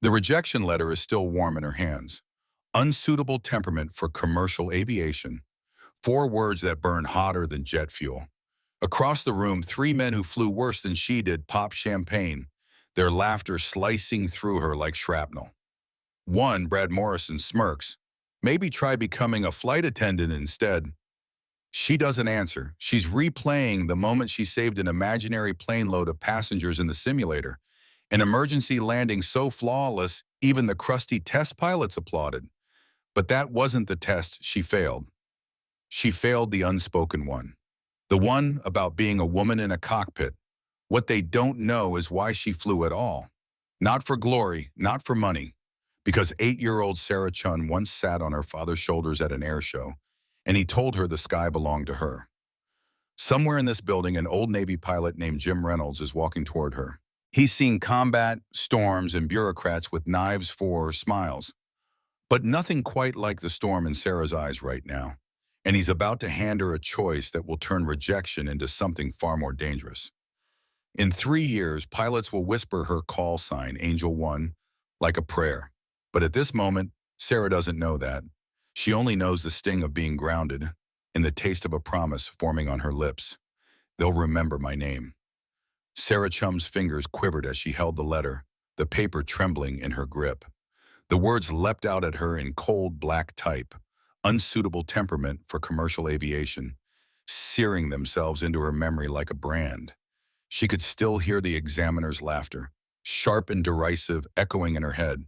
The rejection letter is still warm in her hands. Unsuitable temperament for commercial aviation. 4 words that burn hotter than jet fuel. Across the room, 3 men who flew worse than she did pop champagne, their laughter slicing through her like shrapnel. One, Brad Morrison, smirks. Maybe try becoming a flight attendant instead. She doesn't answer. She's replaying the moment she saved an imaginary plane load of passengers in the simulator. An emergency landing so flawless, even the crusty test pilots applauded. But that wasn't the test she failed. She failed the unspoken one. The one about being a woman in a cockpit. What they don't know is why she flew at all. Not for glory, not for money. Because 8-year-old Sarah Chun once sat on her father's shoulders at an air show, and he told her the sky belonged to her. Somewhere in this building, an old Navy pilot named Jim Reynolds is walking toward her. He's seen combat, storms, and bureaucrats with knives for smiles. But nothing quite like the storm in Sarah's eyes right now. And he's about to hand her a choice that will turn rejection into something far more dangerous. In 3 years, pilots will whisper her call sign, Angel 1, like a prayer. But at this moment, Sarah doesn't know that. She only knows the sting of being grounded and the taste of a promise forming on her lips. They'll remember my name. Sarah Chum's fingers quivered as she held the letter, the paper trembling in her grip. The words leapt out at her in cold black type, unsuitable temperament for commercial aviation, searing themselves into her memory like a brand. She could still hear the examiner's laughter, sharp and derisive, echoing in her head.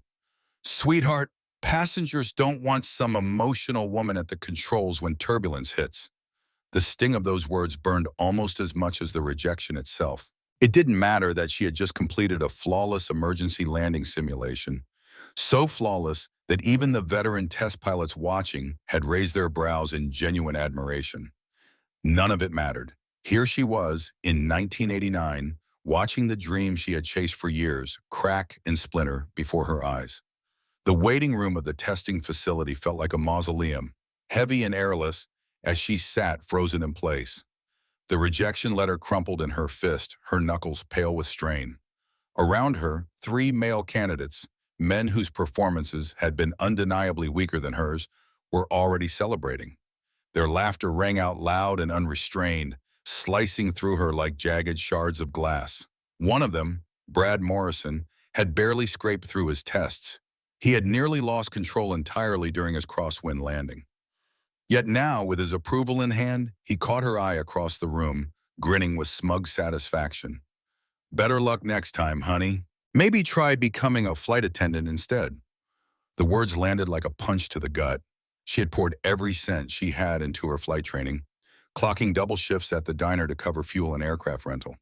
Sweetheart, passengers don't want some emotional woman at the controls when turbulence hits. The sting of those words burned almost as much as the rejection itself. It didn't matter that she had just completed a flawless emergency landing simulation, so flawless that even the veteran test pilots watching had raised their brows in genuine admiration. None of it mattered. Here she was, in 1989, watching the dream she had chased for years crack and splinter before her eyes. The waiting room of the testing facility felt like a mausoleum, heavy and airless, as she sat frozen in place. The rejection letter crumpled in her fist, her knuckles pale with strain. Around her, 3 male candidates, men whose performances had been undeniably weaker than hers, were already celebrating. Their laughter rang out loud and unrestrained, slicing through her like jagged shards of glass. One of them, Brad Morrison, had barely scraped through his tests. He had nearly lost control entirely during his crosswind landing. Yet now, with his approval in hand, he caught her eye across the room, grinning with smug satisfaction. Better luck next time, honey. Maybe try becoming a flight attendant instead. The words landed like a punch to the gut. She had poured every cent she had into her flight training, clocking double shifts at the diner to cover fuel and aircraft rental.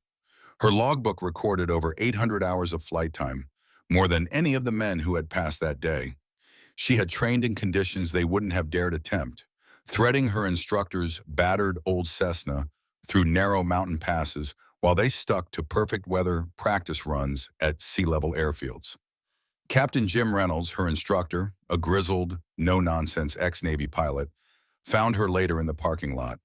Her logbook recorded over 800 hours of flight time, more than any of the men who had passed that day. She had trained in conditions they wouldn't have dared attempt, threading her instructor's battered old Cessna through narrow mountain passes while they stuck to perfect weather practice runs at sea-level airfields. Captain Jim Reynolds, her instructor, a grizzled, no-nonsense ex-Navy pilot, found her later in the parking lot.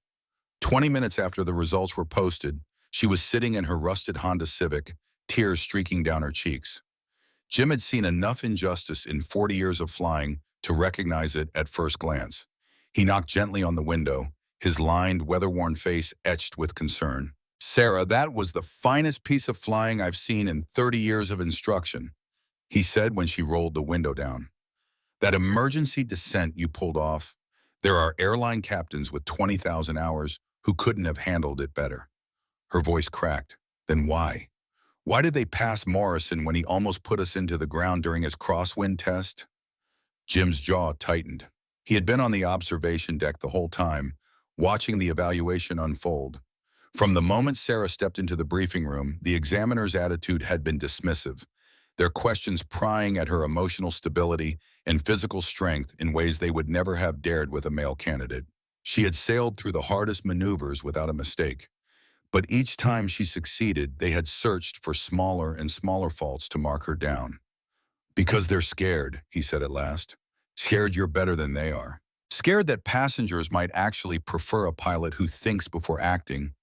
20 minutes after the results were posted, she was sitting in her rusted Honda Civic, tears streaking down her cheeks. Jim had seen enough injustice in 40 years of flying to recognize it at first glance. He knocked gently on the window, his lined, weather-worn face etched with concern. Sarah, that was the finest piece of flying I've seen in 30 years of instruction, he said when she rolled the window down. That emergency descent you pulled off, there are airline captains with 20,000 hours who couldn't have handled it better. Her voice cracked. Then why? Why did they pass Morrison when he almost put us into the ground during his crosswind test? Jim's jaw tightened. He had been on the observation deck the whole time, watching the evaluation unfold. From the moment Sarah stepped into the briefing room, the examiner's attitude had been dismissive, their questions prying at her emotional stability and physical strength in ways they would never have dared with a male candidate. She had sailed through the hardest maneuvers without a mistake. But each time she succeeded, they had searched for smaller and smaller faults to mark her down. Because they're scared, he said at last. Scared you're better than they are. Scared that passengers might actually prefer a pilot who thinks before acting,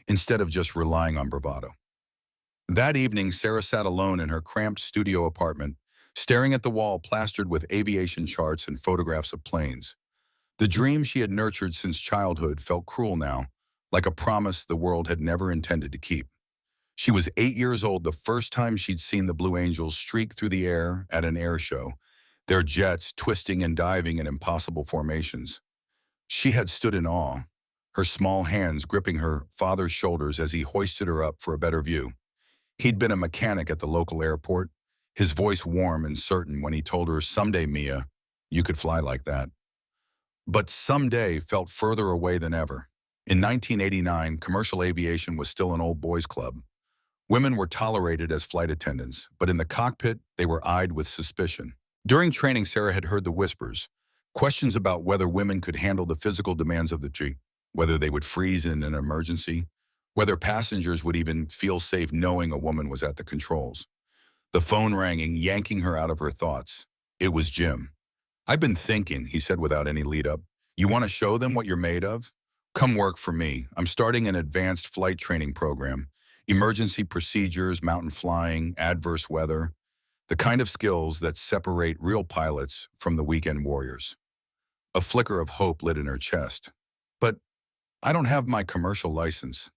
instead of just relying on bravado. That evening, Sarah sat alone in her cramped studio apartment, staring at the wall plastered with aviation charts and photographs of planes. The dream she had nurtured since childhood felt cruel now, like a promise the world had never intended to keep. She was 8 years old the first time she'd seen the Blue Angels streak through the air at an air show, their jets twisting and diving in impossible formations. She had stood in awe, her small hands gripping her father's shoulders as he hoisted her up for a better view. He'd been a mechanic at the local airport, his voice warm and certain when he told her, "Someday, Mia, you could fly like that." But someday felt further away than ever. In 1989, commercial aviation was still an old boys' club. Women were tolerated as flight attendants, but in the cockpit, they were eyed with suspicion. During training, Sarah had heard the whispers, questions about whether women could handle the physical demands of the tree, whether they would freeze in an emergency, whether passengers would even feel safe knowing a woman was at the controls. The phone rang, yanking her out of her thoughts. It was Jim. "I've been thinking," he said without any lead-up. "You want to show them what you're made of? Come work for me. I'm starting an advanced flight training program. Emergency procedures, mountain flying, adverse weather, the kind of skills that separate real pilots from the weekend warriors." A flicker of hope lit in her chest. "But I don't have my commercial license."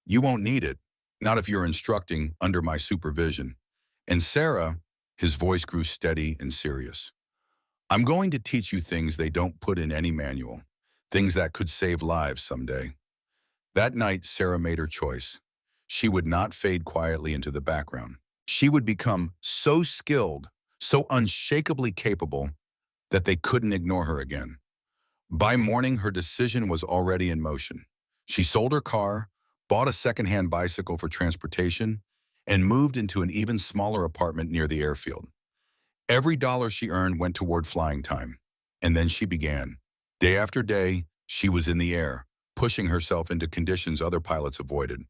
"You won't need it, not if you're instructing under my supervision." And Sarah, his voice grew steady and serious. "I'm going to teach you things they don't put in any manual, things that could save lives someday." That night, Sarah made her choice. She would not fade quietly into the background. She would become so skilled, so unshakably capable, that they couldn't ignore her again. By morning, her decision was already in motion. She sold her car, bought a secondhand bicycle for transportation, and moved into an even smaller apartment near the airfield. Every dollar she earned went toward flying time. And then she began. Day after day, she was in the air, pushing herself into conditions other pilots avoided.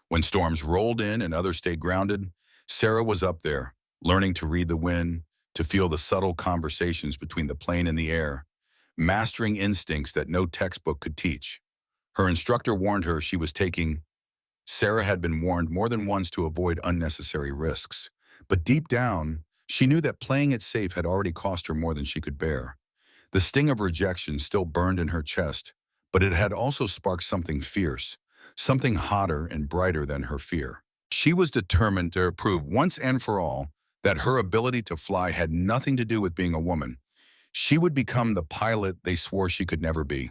When storms rolled in and others stayed grounded, Sarah was up there, learning to read the wind, to feel the subtle conversations between the plane and the air, mastering instincts that no textbook could teach. Her instructor warned her she was taking. Sarah had been warned more than once to avoid unnecessary risks. But deep down, she knew that playing it safe had already cost her more than she could bear. The sting of rejection still burned in her chest, but it had also sparked something fierce, something hotter and brighter than her fear. She was determined to prove once and for all that her ability to fly had nothing to do with being a woman. She would become the pilot they swore she could never be.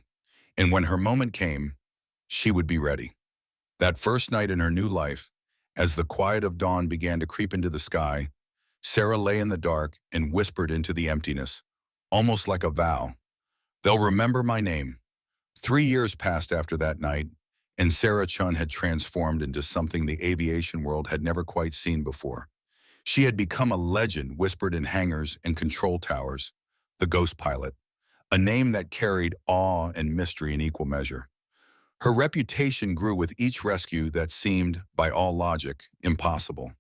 And when her moment came, she would be ready. That first night in her new life, as the quiet of dawn began to creep into the sky, Sarah lay in the dark and whispered into the emptiness, almost like a vow. "They'll remember my name." 3 years passed after that night, and Sarah Chun had transformed into something the aviation world had never quite seen before. She had become a legend whispered in hangars and control towers, the ghost pilot, a name that carried awe and mystery in equal measure. Her reputation grew with each rescue that seemed, by all logic, impossible.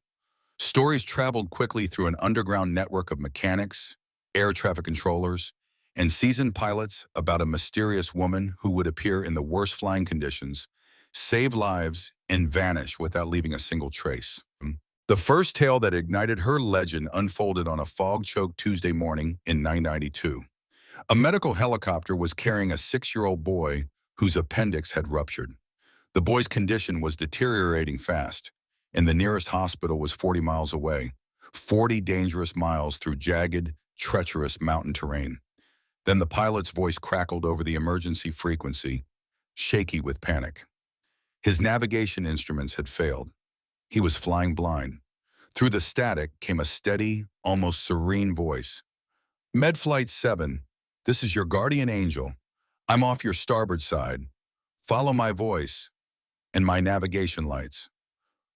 Stories traveled quickly through an underground network of mechanics, air traffic controllers, and seasoned pilots about a mysterious woman who would appear in the worst flying conditions, save lives, and vanish without leaving a single trace. The first tale that ignited her legend unfolded on a fog-choked Tuesday morning in 1992. A medical helicopter was carrying a 6-year-old boy whose appendix had ruptured. The boy's condition was deteriorating fast, and the nearest hospital was 40 miles away, 40 dangerous miles through jagged, treacherous mountain terrain. Then the pilot's voice crackled over the emergency frequency, shaky with panic. His navigation instruments had failed. He was flying blind. Through the static came a steady, almost serene voice. "Med Flight 7, this is your guardian angel. I'm off your starboard side. Follow my voice and my navigation lights."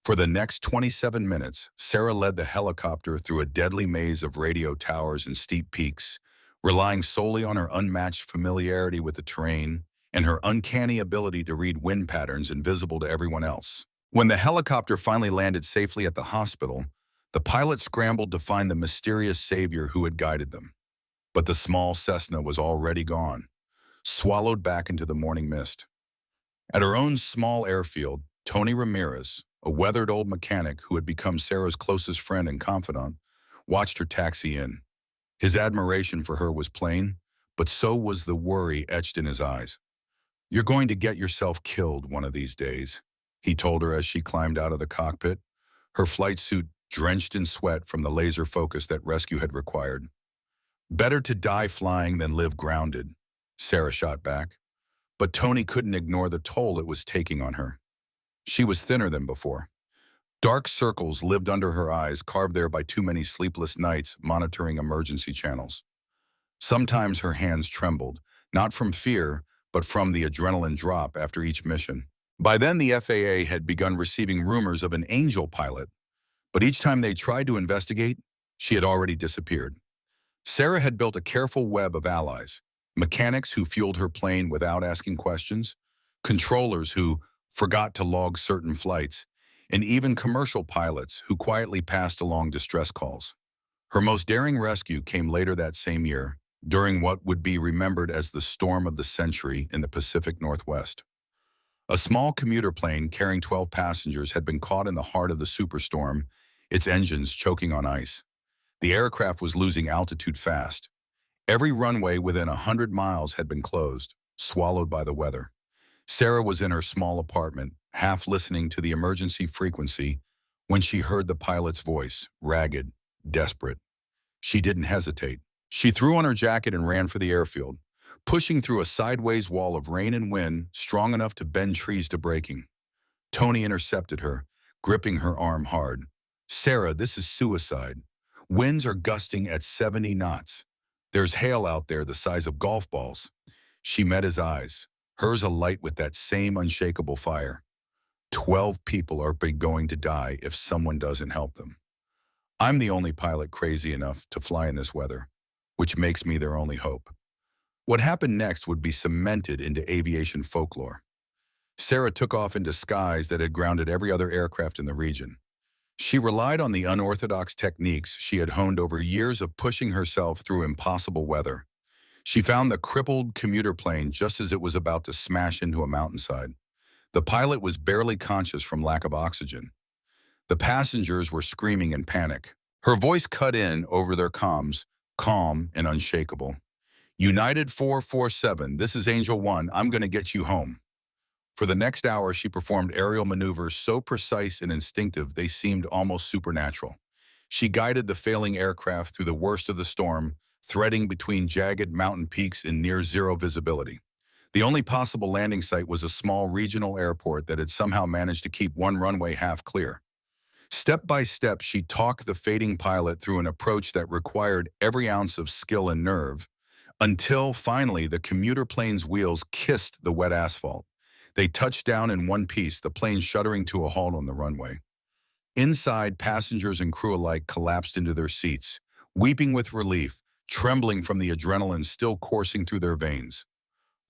For the next 27 minutes, Sarah led the helicopter through a deadly maze of radio towers and steep peaks, relying solely on her unmatched familiarity with the terrain and her uncanny ability to read wind patterns invisible to everyone else. When the helicopter finally landed safely at the hospital, the pilot scrambled to find the mysterious savior who had guided them. But the small Cessna was already gone, swallowed back into the morning mist. At her own small airfield, Tony Ramirez, a weathered old mechanic who had become Sarah's closest friend and confidant, watched her taxi in. His admiration for her was plain, but so was the worry etched in his eyes. "You're going to get yourself killed one of these days," he told her as she climbed out of the cockpit, her flight suit drenched in sweat from the laser focus that rescue had required. "Better to die flying than live grounded," Sarah shot back. But Tony couldn't ignore the toll it was taking on her. She was thinner than before. Dark circles lived under her eyes, carved there by too many sleepless nights monitoring emergency channels. Sometimes her hands trembled, not from fear, but from the adrenaline drop after each mission. By then, the FAA had begun receiving rumors of an angel pilot, but each time they tried to investigate, she had already disappeared. Sarah had built a careful web of allies, mechanics who fueled her plane without asking questions, controllers who forgot to log certain flights, and even commercial pilots who quietly passed along distress calls. Her most daring rescue came later that same year, during what would be remembered as the storm of the century in the Pacific Northwest. A small commuter plane carrying 12 passengers had been caught in the heart of the superstorm, its engines choking on ice. The aircraft was losing altitude fast. Every runway within 100 miles had been closed, swallowed by the weather. Sarah was in her small apartment, half listening to the emergency frequency, when she heard the pilot's voice, ragged, desperate. She didn't hesitate. She threw on her jacket and ran for the airfield, pushing through a sideways wall of rain and wind strong enough to bend trees to breaking. Tony intercepted her, gripping her arm hard. "Sarah, this is suicide. Winds are gusting at 70 knots. There's hail out there the size of golf balls." She met his eyes, hers alight with that same unshakable fire. 12 people are going to die if someone doesn't help them. I'm the only pilot crazy enough to fly in this weather, which makes me their only hope. What happened next would be cemented into aviation folklore. Sarah took off in skies that had grounded every other aircraft in the region. She relied on the unorthodox techniques she had honed over years of pushing herself through impossible weather. She found the crippled commuter plane just as it was about to smash into a mountainside. The pilot was barely conscious from lack of oxygen. The passengers were screaming in panic. Her voice cut in over their comms, calm and unshakable. "United 447, this is Angel 1, I'm going to get you home." For the next hour, she performed aerial maneuvers so precise and instinctive they seemed almost supernatural. She guided the failing aircraft through the worst of the storm, threading between jagged mountain peaks in near-zero visibility. The only possible landing site was a small regional airport that had somehow managed to keep one runway half clear. Step by step, she talked the fading pilot through an approach that required every ounce of skill and nerve, until finally the commuter plane's wheels kissed the wet asphalt. They touched down in one piece, the plane shuddering to a halt on the runway. Inside, passengers and crew alike collapsed into their seats, weeping with relief, trembling from the adrenaline still coursing through their veins.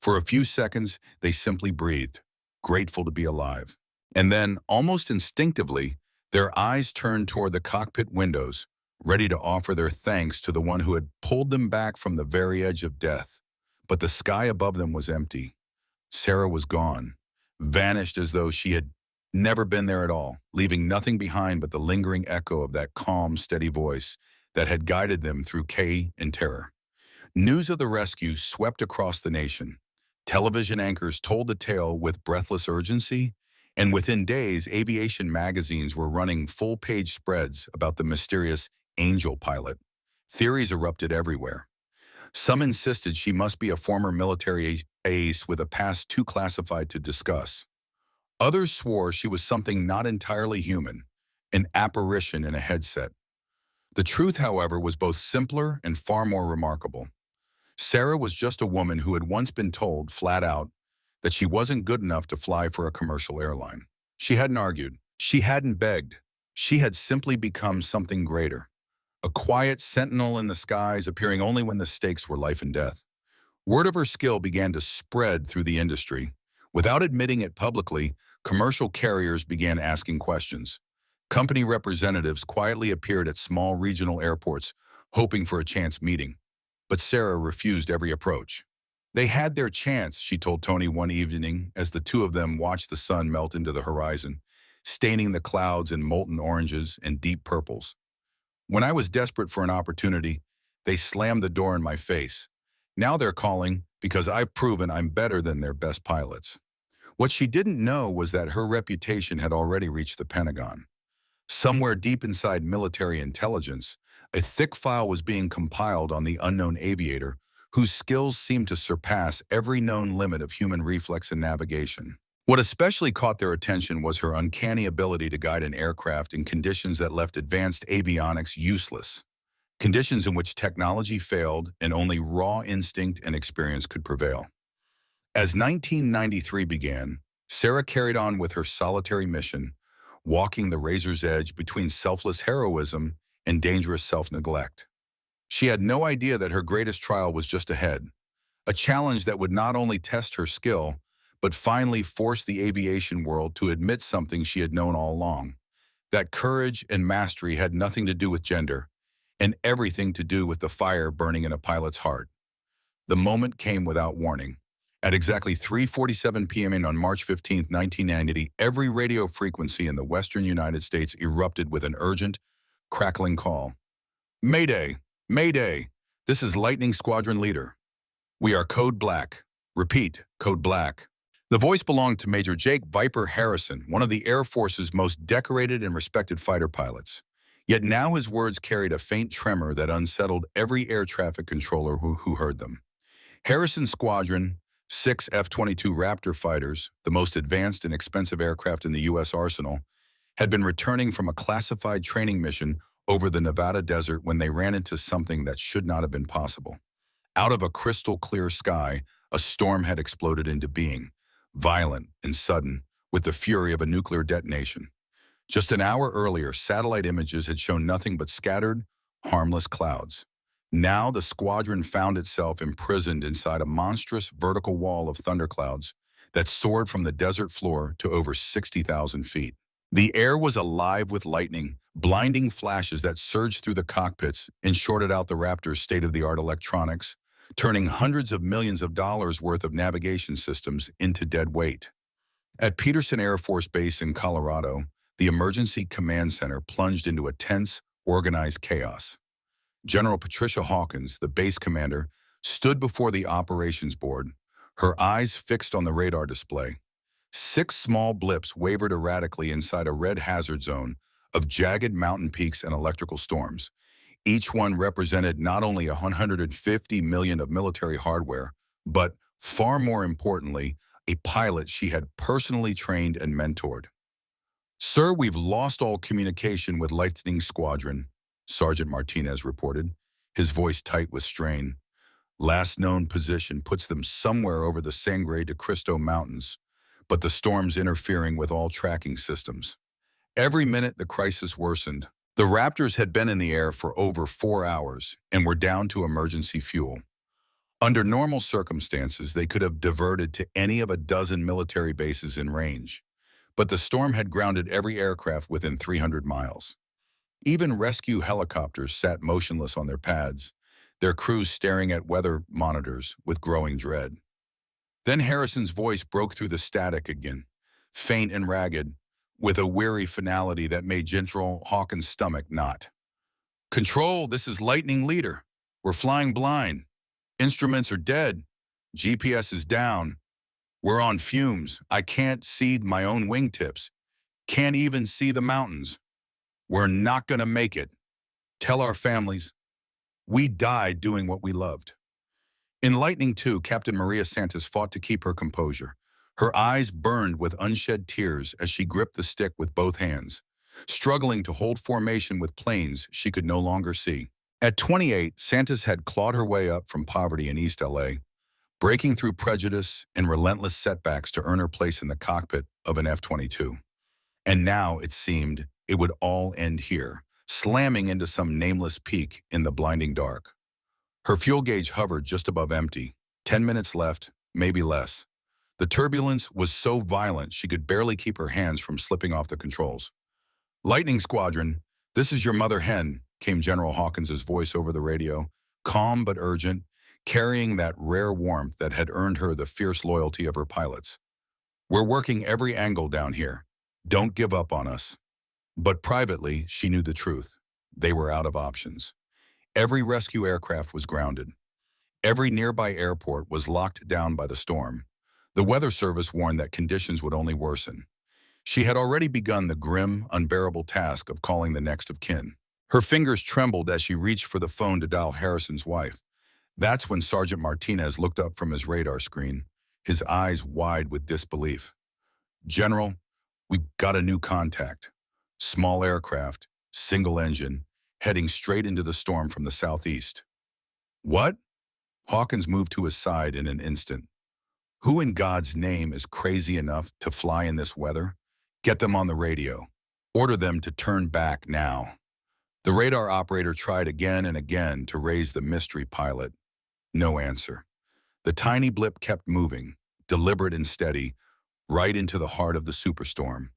For a few seconds, they simply breathed, grateful to be alive. And then, almost instinctively, their eyes turned toward the cockpit windows, ready to offer their thanks to the one who had pulled them back from the very edge of death. But the sky above them was empty. Sarah was gone, vanished as though she had never been there at all, leaving nothing behind but the lingering echo of that calm, steady voice that had guided them through K and terror. News of the rescue swept across the nation. Television anchors told the tale with breathless urgency, and within days, aviation magazines were running full-page spreads about the mysterious angel pilot. Theories erupted everywhere. Some insisted she must be a former military ace with a past too classified to discuss. Others swore she was something not entirely human, an apparition in a headset. The truth, however, was both simpler and far more remarkable. Sarah was just a woman who had once been told, flat out, that she wasn't good enough to fly for a commercial airline. She hadn't argued. She hadn't begged. She had simply become something greater. A quiet sentinel in the skies, appearing only when the stakes were life and death. Word of her skill began to spread through the industry. Without admitting it publicly, commercial carriers began asking questions. Company representatives quietly appeared at small regional airports, hoping for a chance meeting. But Sarah refused every approach. They had their chance, she told Tony one evening as the two of them watched the sun melt into the horizon, staining the clouds in molten oranges and deep purples. When I was desperate for an opportunity, they slammed the door in my face. Now they're calling because I've proven I'm better than their best pilots. What she didn't know was that her reputation had already reached the Pentagon. Somewhere deep inside military intelligence, a thick file was being compiled on the unknown aviator whose skills seemed to surpass every known limit of human reflex and navigation. What especially caught their attention was her uncanny ability to guide an aircraft in conditions that left advanced avionics useless, conditions in which technology failed and only raw instinct and experience could prevail. As 1993 began, Sarah carried on with her solitary mission, walking the razor's edge between selfless heroism and dangerous self-neglect. She had no idea that her greatest trial was just ahead, a challenge that would not only test her skill, but finally force the aviation world to admit something she had known all along, that courage and mastery had nothing to do with gender, and everything to do with the fire burning in a pilot's heart. The moment came without warning. At exactly 3:47 p.m. on March 15, 1990, every radio frequency in the western United States erupted with an urgent, crackling call. Mayday! Mayday! This is Lightning Squadron Leader. We are Code Black. Repeat, Code Black. The voice belonged to Major Jake Viper Harrison, one of the Air Force's most decorated and respected fighter pilots. Yet now his words carried a faint tremor that unsettled every air traffic controller who heard them. Harrison's squadron, 6 F-22 Raptor fighters, the most advanced and expensive aircraft in the U.S. arsenal, had been returning from a classified training mission over the Nevada desert when they ran into something that should not have been possible. Out of a crystal-clear sky, a storm had exploded into being, violent and sudden, with the fury of a nuclear detonation. Just an hour earlier, satellite images had shown nothing but scattered, harmless clouds. Now the squadron found itself imprisoned inside a monstrous vertical wall of thunderclouds that soared from the desert floor to over 60,000 feet. The air was alive with lightning, blinding flashes that surged through the cockpits and shorted out the Raptor's state-of-the-art electronics, turning hundreds of millions of dollars worth of navigation systems into dead weight. At Peterson Air Force Base in Colorado, the Emergency Command Center plunged into a tense, organized chaos. General Patricia Hawkins, the base commander, stood before the operations board, her eyes fixed on the radar display. 6 small blips wavered erratically inside a red hazard zone of jagged mountain peaks and electrical storms. Each one represented not only 150 million of military hardware, but, far more importantly, a pilot she had personally trained and mentored. "Sir, we've lost all communication with Lightning Squadron," Sergeant Martinez reported, his voice tight with strain. "Last known position puts them somewhere over the Sangre de Cristo Mountains, but the storm's interfering with all tracking systems." Every minute the crisis worsened. The Raptors had been in the air for over 4 hours and were down to emergency fuel. Under normal circumstances, they could have diverted to any of a dozen military bases in range, but the storm had grounded every aircraft within 300 miles. Even rescue helicopters sat motionless on their pads, their crews staring at weather monitors with growing dread. Then Harrison's voice broke through the static again, faint and ragged, with a weary finality that made General Hawkins' stomach knot. "Control, this is Lightning Leader. We're flying blind. Instruments are dead. GPS is down. We're on fumes. I can't see my own wingtips. Can't even see the mountains. We're not gonna make it. Tell our families. We died doing what we loved." In Lightning 2, Captain Maria Santos fought to keep her composure. Her eyes burned with unshed tears as she gripped the stick with both hands, struggling to hold formation with planes she could no longer see. At 28, Santos had clawed her way up from poverty in East LA, breaking through prejudice and relentless setbacks to earn her place in the cockpit of an F-22. And now, it seemed, it would all end here, slamming into some nameless peak in the blinding dark. Her fuel gauge hovered just above empty. 10 minutes left, maybe less. The turbulence was so violent she could barely keep her hands from slipping off the controls. "Lightning Squadron, this is your mother hen," came General Hawkins' voice over the radio, calm but urgent, carrying that rare warmth that had earned her the fierce loyalty of her pilots. "We're working every angle down here. Don't give up on us." But privately, she knew the truth. they were out of options. Every rescue aircraft was grounded. Every nearby airport was locked down by the storm. The weather service warned that conditions would only worsen. She had already begun the grim, unbearable task of calling the next of kin. Her fingers trembled as she reached for the phone to dial Harrison's wife. That's when Sergeant Martinez looked up from his radar screen, his eyes wide with disbelief. "General, we got a new contact. Small aircraft, single engine, heading straight into the storm from the southeast." "What?" Hawkins moved to his side in an instant. "Who in God's name is crazy enough to fly in this weather? Get them on the radio. Order them to turn back now." The radar operator tried again and again to raise the mystery pilot. No answer. The tiny blip kept moving, deliberate and steady, right into the heart of the superstorm.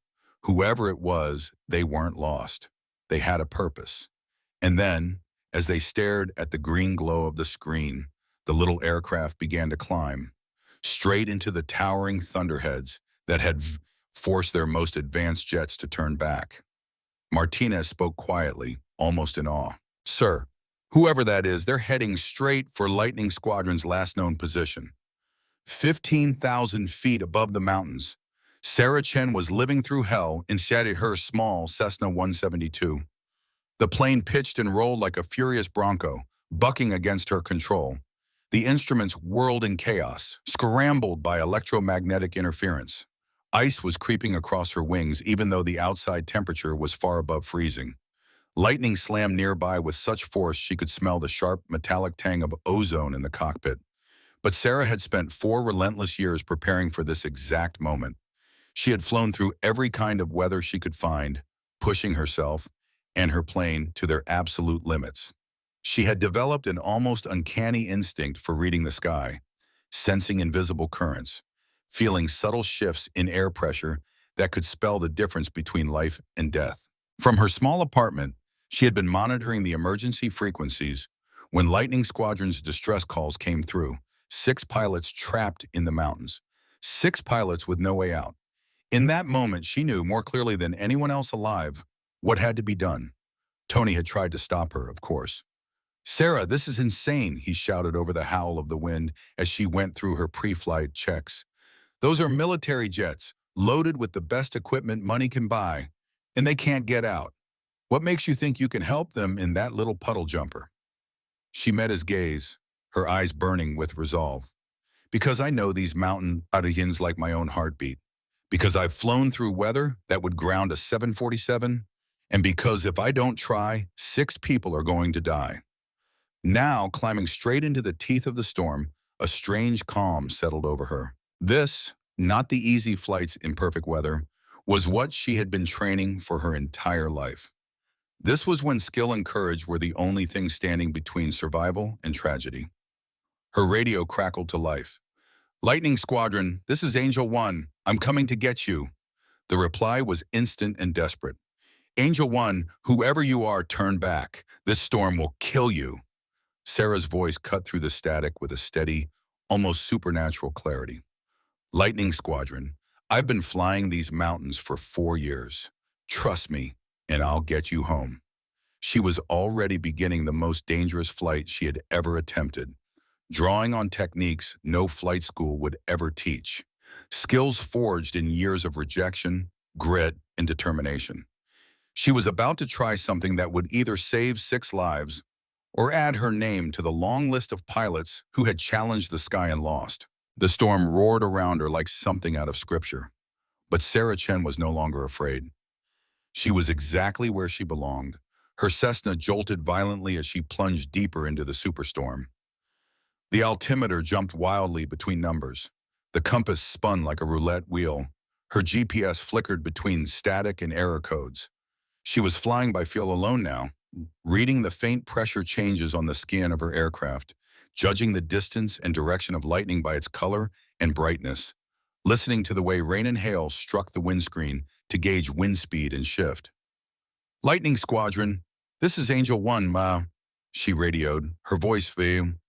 Whoever it was, they weren't lost. They had a purpose. And then, as they stared at the green glow of the screen, the little aircraft began to climb, straight into the towering thunderheads that had forced their most advanced jets to turn back. Martinez spoke quietly, almost in awe. "Sir, whoever that is, they're heading straight for Lightning Squadron's last known position. 15,000 feet above the mountains. Sarah Chen was living through hell inside her small Cessna 172. The plane pitched and rolled like a furious bronco, bucking against her control. The instruments whirled in chaos, scrambled by electromagnetic interference. Ice was creeping across her wings even though the outside temperature was far above freezing. Lightning slammed nearby with such force she could smell the sharp metallic tang of ozone in the cockpit. But Sarah had spent 4 relentless years preparing for this exact moment. She had flown through every kind of weather she could find, pushing herself and her plane to their absolute limits. She had developed an almost uncanny instinct for reading the sky, sensing invisible currents, feeling subtle shifts in air pressure that could spell the difference between life and death. From her small apartment, she had been monitoring the emergency frequencies. When Lightning Squadron's distress calls came through, 6 pilots trapped in the mountains, 6 pilots with no way out. In that moment, she knew more clearly than anyone else alive what had to be done. Tony had tried to stop her, of course. "Sarah, this is insane," he shouted over the howl of the wind as she went through her pre-flight checks. "Those are military jets, loaded with the best equipment money can buy, and they can't get out. What makes you think you can help them in that little puddle jumper?" She met his gaze, her eyes burning with resolve. "Because I know these mountain Arahians like my own heartbeat. Because I've flown through weather that would ground a 747, and because if I don't try, 6 people are going to die." Now, climbing straight into the teeth of the storm, a strange calm settled over her. This, not the easy flights in perfect weather, was what she had been training for her entire life. This was when skill and courage were the only thing standing between survival and tragedy. Her radio crackled to life. "Lightning Squadron, this is Angel 1. I'm coming to get you." The reply was instant and desperate. "Angel 1, whoever you are, turn back. This storm will kill you." Sarah's voice cut through the static with a steady, almost supernatural clarity. "Lightning Squadron, I've been flying these mountains for 4 years. Trust me, and I'll get you home." She was already beginning the most dangerous flight she had ever attempted, drawing on techniques no flight school would ever teach, skills forged in years of rejection, grit, and determination. She was about to try something that would either save 6 lives or add her name to the long list of pilots who had challenged the sky and lost. The storm roared around her like something out of scripture. But Sarah Chen was no longer afraid. She was exactly where she belonged. Her Cessna jolted violently as she plunged deeper into the superstorm. The altimeter jumped wildly between numbers. The compass spun like a roulette wheel. Her GPS flickered between static and error codes. She was flying by feel alone now, reading the faint pressure changes on the skin of her aircraft, judging the distance and direction of lightning by its color and brightness, listening to the way rain and hail struck the windscreen to gauge wind speed and shift. "Lightning Squadron, this is Angel 1, Ma," she radioed, her voice firm.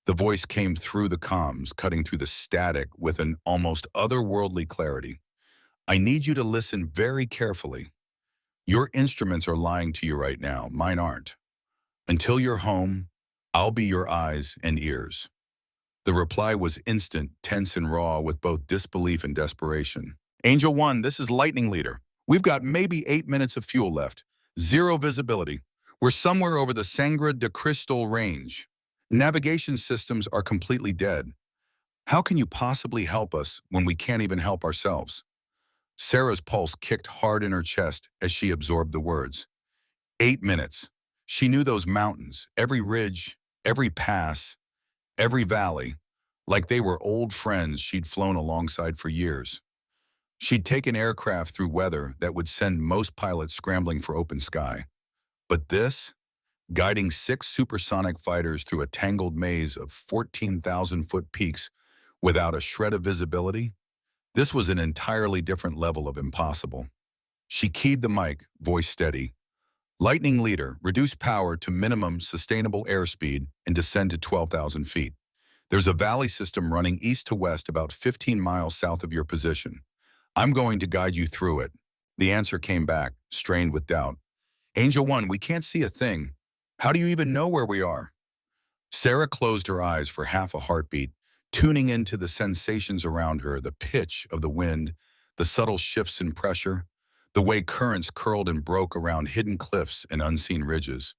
The voice came through the comms, cutting through the static with an almost otherworldly clarity. "I need you to listen very carefully. Your instruments are lying to you right now, mine aren't. Until you're home, I'll be your eyes and ears. The reply was instant, tense, and raw with both disbelief and desperation. Angel 1, this is Lightning Leader. We've got maybe 8 minutes of fuel left. Zero visibility. We're somewhere over the Sangre de Cristal range. Navigation systems are completely dead. How can you possibly help us when we can't even help ourselves? Sarah's pulse kicked hard in her chest as she absorbed the words. 8 minutes. She knew those mountains, every ridge, every pass, every valley, like they were old friends she'd flown alongside for years. She'd taken aircraft through weather that would send most pilots scrambling for open sky. But this, guiding 6 supersonic fighters through a tangled maze of 14,000-foot peaks without a shred of visibility, this was an entirely different level of impossible. She keyed the mic, voice steady. Lightning Leader, reduce power to minimum sustainable airspeed and descend to 12,000 feet. There's a valley system running east to west about 15 miles south of your position. I'm going to guide you through it. The answer came back, strained with doubt. Angel 1, we can't see a thing. How do you even know where we are? Sarah closed her eyes for half a heartbeat, tuning into the sensations around her, the pitch of the wind, the subtle shifts in pressure, the way currents curled and broke around hidden cliffs and unseen ridges.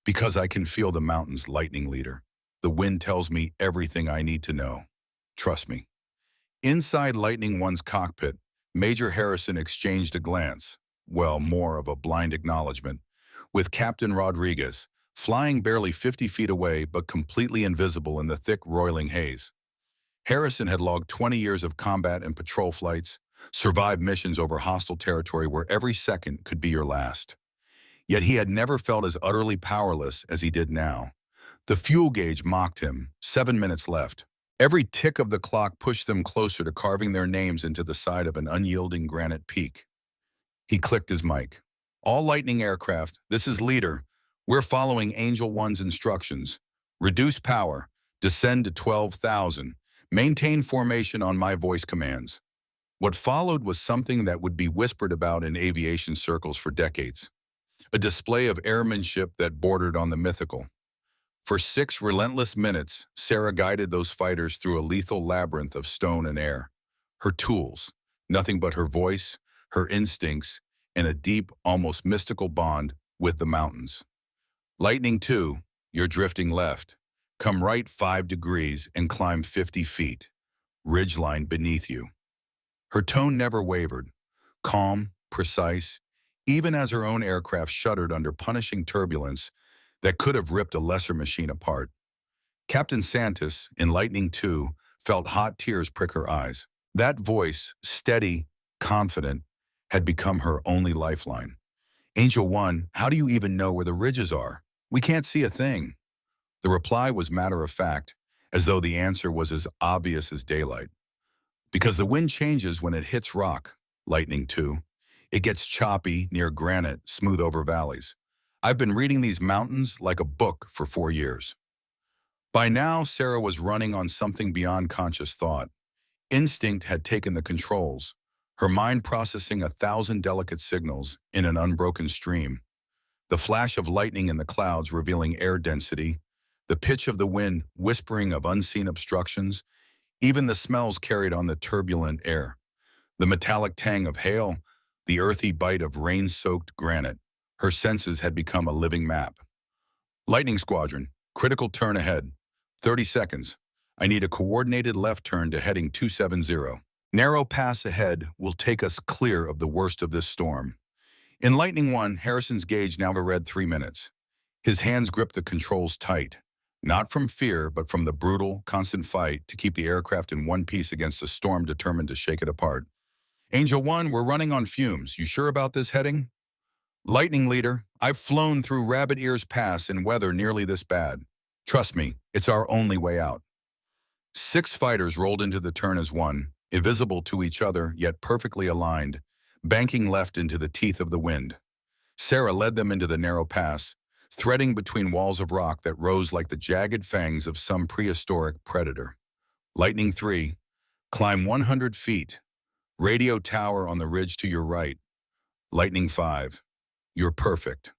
Because I can feel the mountains, Lightning Leader. The wind tells me everything I need to know. Trust me. Inside Lightning One's cockpit, Major Harrison exchanged a glance, well, more of a blind acknowledgement, with Captain Rodriguez, flying barely 50 feet away but completely invisible in the thick, roiling haze. Harrison had logged 20 years of combat and patrol flights, survived missions over hostile territory where every second could be your last. Yet he had never felt as utterly powerless as he did now. The fuel gauge mocked him, 7 minutes left. Every tick of the clock pushed them closer to carving their names into the side of an unyielding granite peak. He clicked his mic. All Lightning aircraft, this is Leader. We're following Angel 1's instructions. Reduce power, descend to 12,000, maintain formation on my voice commands. What followed was something that would be whispered about in aviation circles for decades. A display of airmanship that bordered on the mythical. For 6 relentless minutes, Sarah guided those fighters through a lethal labyrinth of stone and air. Her tools, nothing but her voice, her instincts, and a deep, almost mystical bond with the mountains. Lightning 2, you're drifting left. Come right 5 degrees and climb 50 feet. Ridgeline beneath you. Her tone never wavered, calm, precise, even as her own aircraft shuddered under punishing turbulence that could have ripped a lesser machine apart. Captain Santos, in Lightning 2, felt hot tears prick her eyes. That voice, steady, confident, had become her only lifeline. Angel 1, how do you even know where the ridges are? We can't see a thing. The reply was matter of fact, as though the answer was as obvious as daylight. Because the wind changes when it hits rock, Lightning 2. It gets choppy near granite, smooth over valleys. I've been reading these mountains like a book for 4 years. By now, Sarah was running on something beyond conscious thought. Instinct had taken the controls, her mind processing 1,000 delicate signals in an unbroken stream. The flash of lightning in the clouds revealing air density, the pitch of the wind whispering of unseen obstructions, even the smells carried on the turbulent air. The metallic tang of hail, the earthy bite of rain-soaked granite. Her senses had become a living map. Lightning Squadron, critical turn ahead. 30 seconds. I need a coordinated left turn to heading 270. Narrow pass ahead will take us clear of the worst of this storm. In Lightning 1, Harrison's gauge now read 3 minutes. His hands gripped the controls tight, not from fear, but from the brutal, constant fight to keep the aircraft in one piece against a storm determined to shake it apart. Angel 1, we're running on fumes. You sure about this heading? Lightning Leader, I've flown through Rabbit Ears Pass in weather nearly this bad. Trust me, it's our only way out. 6 fighters rolled into the turn as one, invisible to each other yet perfectly aligned, banking left into the teeth of the wind. Sarah led them into the narrow pass, threading between walls of rock that rose like the jagged fangs of some prehistoric predator. Lightning 3, climb 100 feet. Radio tower on the ridge to your right. Lightning 5, You're perfect.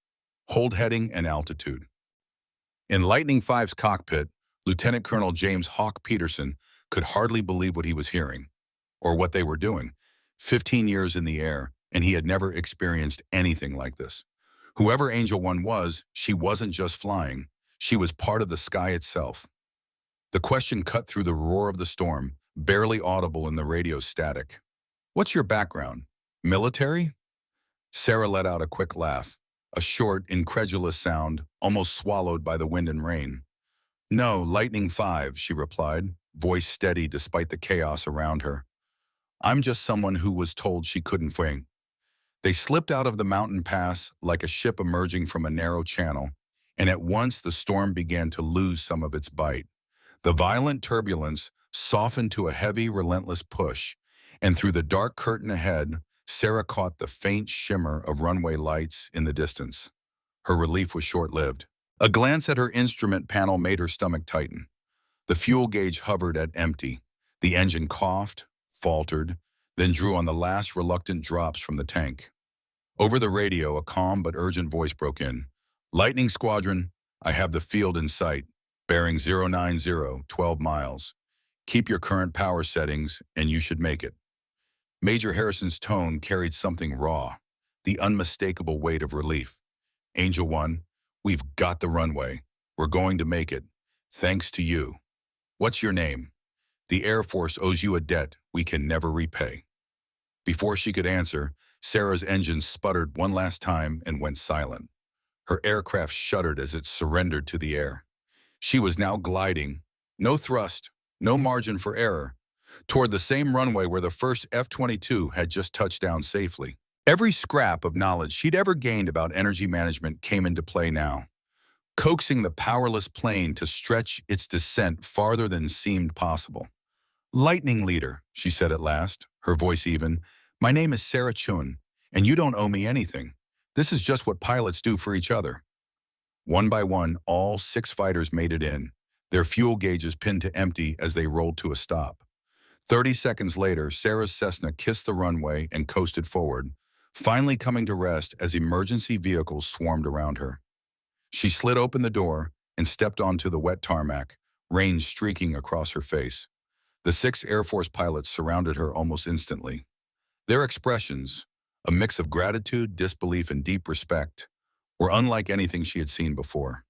Hold heading and altitude. In Lightning Five's cockpit, Lieutenant Colonel James Hawk Peterson could hardly believe what he was hearing, or what they were doing. 15 years in the air, and he had never experienced anything like this. Whoever Angel One was, she wasn't just flying. She was part of the sky itself. The question cut through the roar of the storm, barely audible in the radio static. What's your background? Military? Sarah let out a quick laugh, a short, incredulous sound, almost swallowed by the wind and rain. No, Lightning Five, she replied, voice steady despite the chaos around her. I'm just someone who was told she couldn't fly. They slipped out of the mountain pass like a ship emerging from a narrow channel, and at once the storm began to lose some of its bite. The violent turbulence softened to a heavy, relentless push, and through the dark curtain ahead, Sarah caught the faint shimmer of runway lights in the distance. Her relief was short-lived. A glance at her instrument panel made her stomach tighten. The fuel gauge hovered at empty. The engine coughed, faltered, then drew on the last reluctant drops from the tank. Over the radio, a calm but urgent voice broke in. Lightning Squadron, I have the field in sight, bearing 090, 12 miles. Keep your current power settings, and you should make it. Major Harrison's tone carried something raw, the unmistakable weight of relief. Angel One, we've got the runway. We're going to make it, thanks to you. What's your name? The Air Force owes you a debt we can never repay. Before she could answer, Sarah's engine sputtered one last time and went silent. Her aircraft shuddered as it surrendered to the air. She was now gliding, no thrust, no margin for error, toward the same runway where the first F-22 had just touched down safely. Every scrap of knowledge she'd ever gained about energy management came into play now, coaxing the powerless plane to stretch its descent farther than seemed possible. Lightning Leader, she said at last, her voice even, my name is Sarah Chun, and you don't owe me anything. This is just what pilots do for each other. One by one, all 6 fighters made it in, their fuel gauges pinned to empty as they rolled to a stop. 30 seconds later, Sarah's Cessna kissed the runway and coasted forward, finally coming to rest as emergency vehicles swarmed around her. She slid open the door and stepped onto the wet tarmac, rain streaking across her face. The 6 Air Force pilots surrounded her almost instantly. Their expressions, a mix of gratitude, disbelief, and deep respect, were unlike anything she had seen before.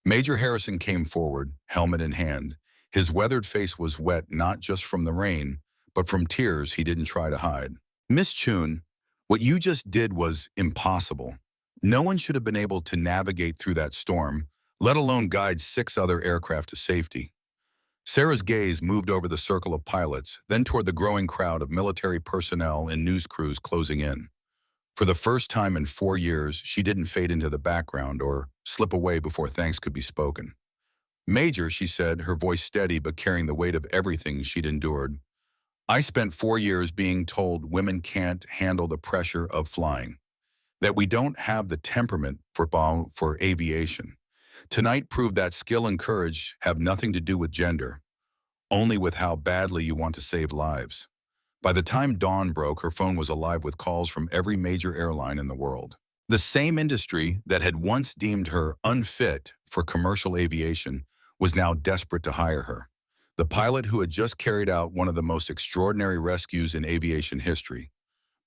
Major Harrison came forward, helmet in hand. His weathered face was wet not just from the rain, but from tears he didn't try to hide. Miss Chun, what you just did was impossible. No one should have been able to navigate through that storm, let alone guide 6 other aircraft to safety. Sarah's gaze moved over the circle of pilots, then toward the growing crowd of military personnel and news crews closing in. For the first time in 4 years, she didn't fade into the background or slip away before thanks could be spoken. Major, she said, her voice steady but carrying the weight of everything she'd endured. I spent 4 years being told women can't handle the pressure of flying, that we don't have the temperament for aviation. Tonight proved that skill and courage have nothing to do with gender, only with how badly you want to save lives. By the time dawn broke, her phone was alive with calls from every major airline in the world. The same industry that had once deemed her unfit for commercial aviation was now desperate to hire her. The pilot who had just carried out one of the most extraordinary rescues in aviation history.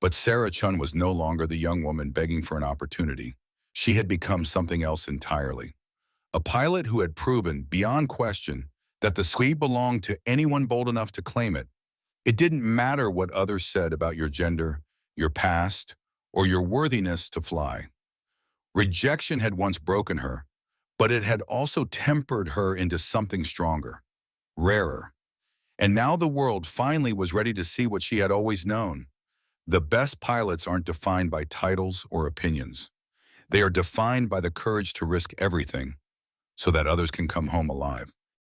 But Sarah Chun was no longer the young woman begging for an opportunity. She had become something else entirely. A pilot who had proven, beyond question, that the sky belonged to anyone bold enough to claim it. It didn't matter what others said about your gender, your past, or your worthiness to fly. Rejection had once broken her, but it had also tempered her into something stronger, rarer. And now the world finally was ready to see what she had always known. The best pilots aren't defined by titles or opinions. They are defined by the courage to risk everything so that others can come home alive.